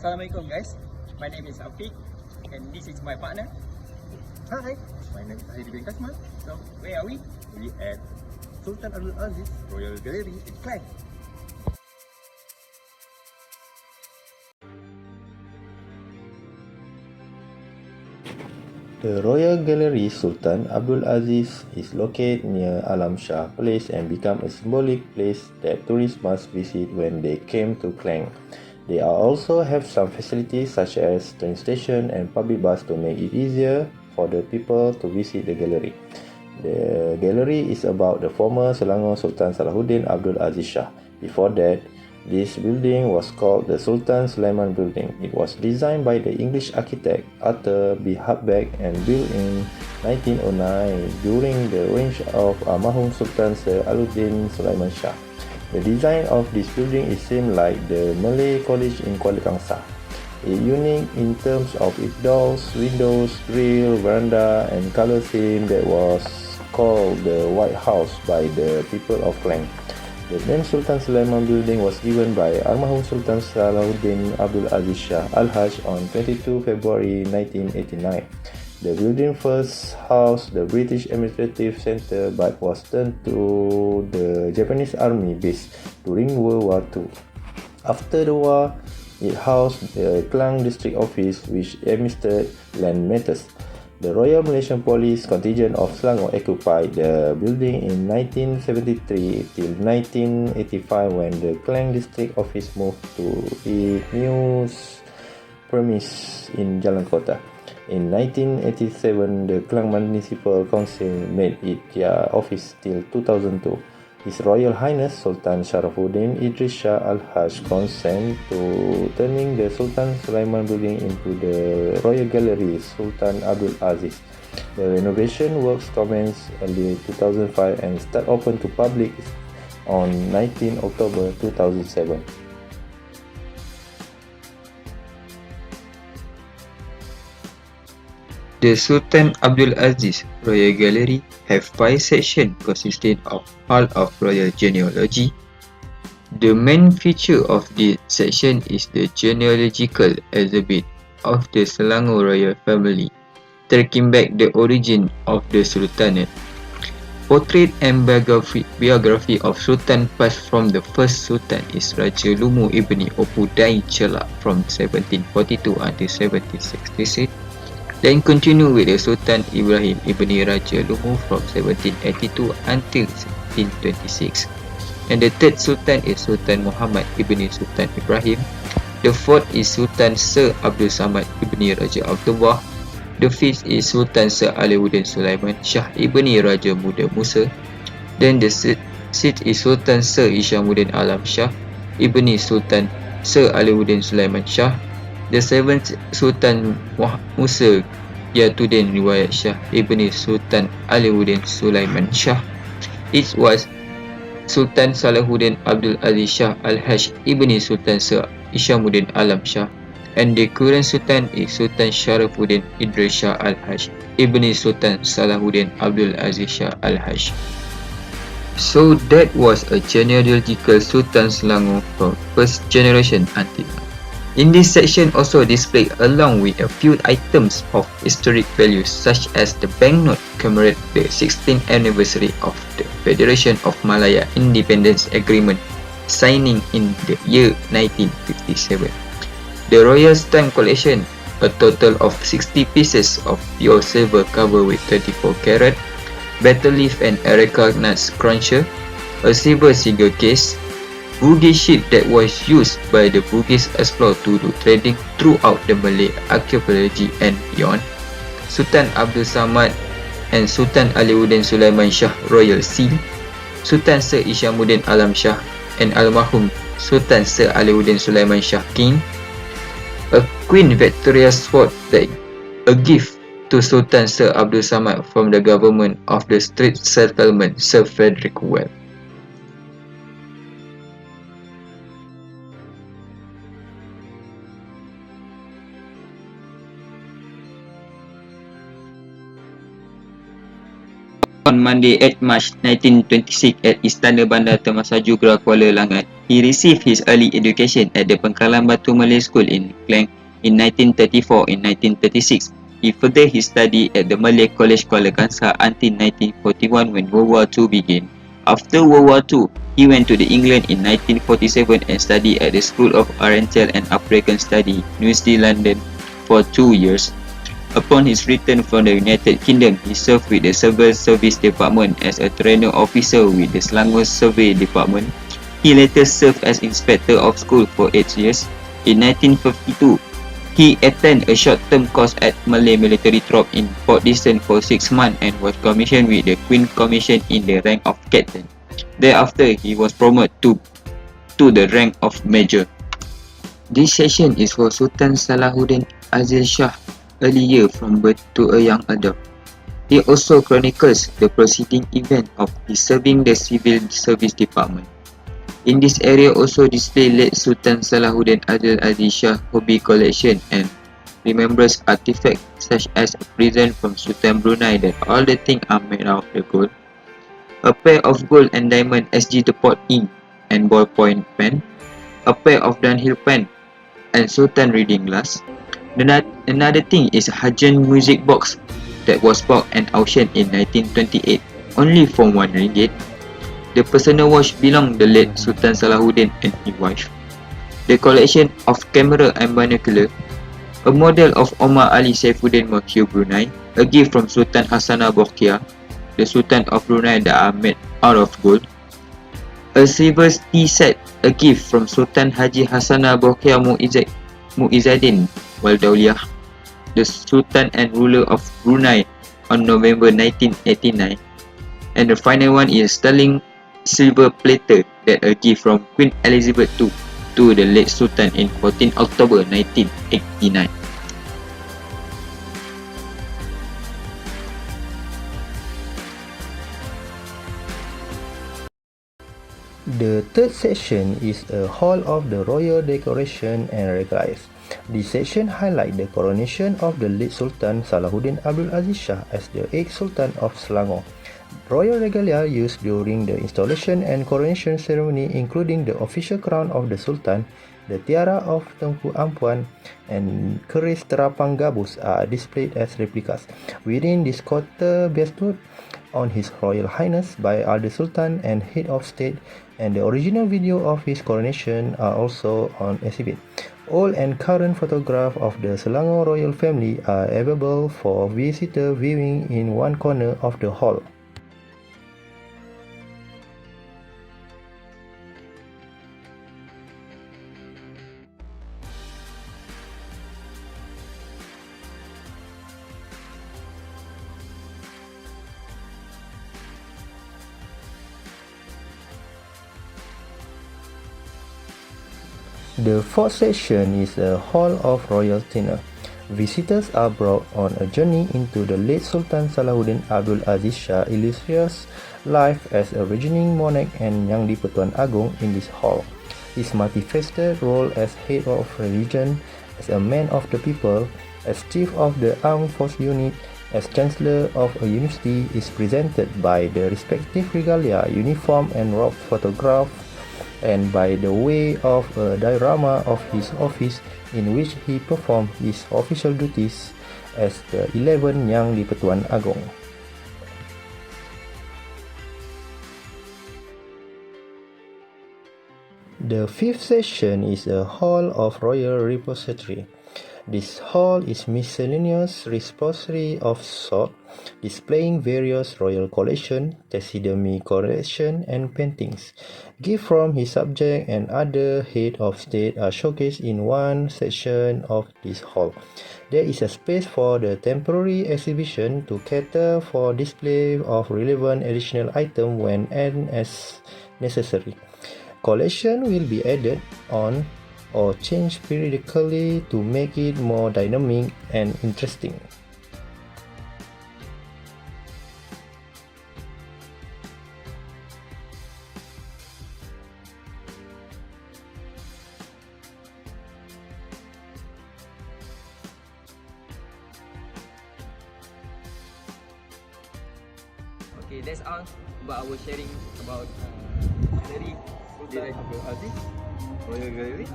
Assalamualaikum guys, my name is Afiq and this is my partner. Hi, my name is Ahidi bin Kasman. So where are we? We at Sultan Abdul Aziz Royal Gallery in Klang. The Royal Gallery Sultan Abdul Aziz is located near Alam Shah Place and become a symbolic place that tourists must visit when they came to Klang. They also have some facilities such as train station and public bus to make it easier for the people to visit the gallery. The gallery is about the former Selangor Sultan Salahuddin Abdul Aziz Shah. Before that, this building was called the Sultan Sulaiman Building. It was designed by the English architect Arthur B. Hubback and built in 1909 during the reign of Almarhum Sultan Sir Alauddin Sulaiman Shah. The design of this building is same like the Malay College in Kuala Kangsar. It's unique in terms of its doors, windows, grill, veranda, and color scheme that was called the White House by the people of Klang. The name Sultan Sulaiman Building was given by Almarhum Sultan Salahuddin Abdul Aziz Shah Al-Hajj on 22 February 1989. The building first housed the British Administrative Centre but was turned to the Japanese Army base during World War II. After the war, it housed the Klang District Office which administered land matters. The Royal Malaysian Police contingent of Selangor occupied the building in 1973 till 1985 when the Klang District Office moved to its new premise in Jalan Kota. In 1987, the Klang Municipal Council made it their office till 2002. His Royal Highness Sultan Sharafuddin Idris Shah Al-Hajj consent to turning the Sultan Sulaiman Building into the Royal Gallery Sultan Abdul Aziz. The renovation works commenced early 2005 and start open to public on 19 October 2007. The Sultan Abdul Aziz Royal Gallery have 5 sections consisting of Hall of Royal Genealogy. The main feature of this section is the genealogical exhibit of the Selangor royal family, tracking back the origin of the Sultanate. Portrait and biography of Sultan passed from the first Sultan is Raja Lumu Ibni Opu Dai Chelak from 1742 until 1766. Then continue with the Sultan Ibrahim Ibni Raja Lumu from 1782 until 1726. And the third Sultan is Sultan Muhammad Ibni Sultan Ibrahim. The fourth is Sultan Sir Abdul Samad Ibni Raja Abdullah. The fifth is Sultan Sir Alauddin Sulaiman Shah Ibni Raja Muda Musa. Then the sixth is Sultan Sir Ishamuddin Alam Shah Ibni Sultan Sir Alauddin Sulaiman Shah. The seventh Sultan Musa Yatuddin Riwayat Shah Ibni Sultan Alauddin Sulaiman Shah. It was Sultan Salahuddin Abdul Aziz Shah Al-Hajj Ibni Sultan Sir Ishamuddin Alam Shah. And the current Sultan is Sultan Sharafuddin Idris Shah Al-Hajj Ibni Sultan Salahuddin Abdul Aziz Shah Al-Hajj. So that was a genealogical Sultan Selangor from first generation until now. In this section also displayed along with a few items of historic value such as the banknote commemorate the 16th anniversary of the Federation of Malaya Independence Agreement signing in the year 1957. The Royal Stamp Collection, a total of 60 pieces of pure silver covered with 34 karat, battle leaf and a recognized cruncher, a silver cigar case, Bugis ship that was used by the Bugis explorer to do trading throughout the Malay archipelago and beyond, Sultan Abdul Samad and Sultan Alauddin Sulaiman Shah Royal Seal, Sultan Sir Ishamuddin Alam Shah and Almarhum Sultan Sir Alauddin Sulaiman Shah King, a Queen Victoria sword that a gift to Sultan Sir Abdul Samad from the government of the Strait Settlement Sir Frederick Well. On Monday 8 March 1926 at Istana Bandar Temasaju Kuala Langat, He received his early education at the Pengkalan Batu Malay School in Klang in 1934 and 1936. He furthered his study at the Malay College Kuala Kangsar until 1941 when World War II began. After World War II, he went to England in 1947 and studied at the School of Oriental and African Study, New Zealand, for 2 years. Upon his return from the United Kingdom, he served with the Civil Service Department as a trainer officer with the Selangor Survey Department. He later served as Inspector of School for 8 years. In 1952, he attended a short-term course at Malay Military Troop in Port Dickson for 6 months and was commissioned with the Queen Commission in the rank of Captain. Thereafter, he was promoted to the rank of Major. This session is for Sultan Salahuddin Aziz Shah early year from birth to a young adult. He also chronicles the preceding event of his serving the Civil Service Department. In this area also display late Sultan Salahuddin Aziz Shah hobby collection and remembrance artifacts such as a present from Sultan Brunei that all the things are made out of the gold, a pair of gold and diamond SG Depot ink and ballpoint pen, a pair of downhill pen and Sultan reading glass. Another thing is a Hajan music box that was bought and auctioned in 1928 only for RM1. The personal watch belonged to the late Sultan Salahuddin and his wife. The collection of camera and binocular, a model of Omar Ali Saifuddin Wakil Brunei, a gift from Sultan Hasanah Bolkiah, the Sultan of Brunei that are made out of gold, a silver tea set, a gift from Sultan Haji Hasanah Bolkiah Muizzaddin Waldauliah, the Sultan and ruler of Brunei on November 1989, and the final one is sterling silver platter that a gift from Queen Elizabeth II to the late Sultan in 14 October 1989. The third section is a hall of the royal decoration and regalias. This section highlights the coronation of the late Sultan Salahuddin Abdul Aziz Shah as the 8th Sultan of Selangor. Royal regalia used during the installation and coronation ceremony including the official crown of the Sultan, the tiara of Tengku Ampuan, and keris terapang gabus are displayed as replicas. Within this quarter bestowed on His Royal Highness by Elder Sultan and Head of State, and the original video of his coronation are also on exhibit. Old and current photographs of the Selangor royal family are available for visitor viewing in one corner of the hall. The fourth section is a hall of royal dinner. Visitors are brought on a journey into the late Sultan Salahuddin Abdul Aziz Shah illustrious life as a reigning monarch and Yang di-Pertuan Agong in this hall. His multifaceted role as head of religion, as a man of the people, as chief of the armed force unit, as chancellor of a university is presented by the respective regalia, uniform and robe photograph, and by the way of a diorama of his office in which he performed his official duties as the 11th Yang di-Pertuan Agong. The fifth section is a hall of royal repository. This hall is miscellaneous repository of sort, displaying various royal collection, taxidermy collection, and paintings. Gifts from his subject and other head of state are showcased in one section of this hall. There is a space for the temporary exhibition to cater for display of relevant additional items when and as necessary. Collection will be added on or changed periodically to make it more dynamic and interesting. Okay, that's all about our sharing about Gallery Sultan Abdul Aziz Royal Gallery.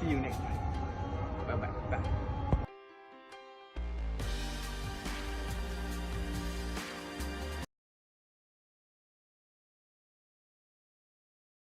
See you next time. Bye bye. Bye.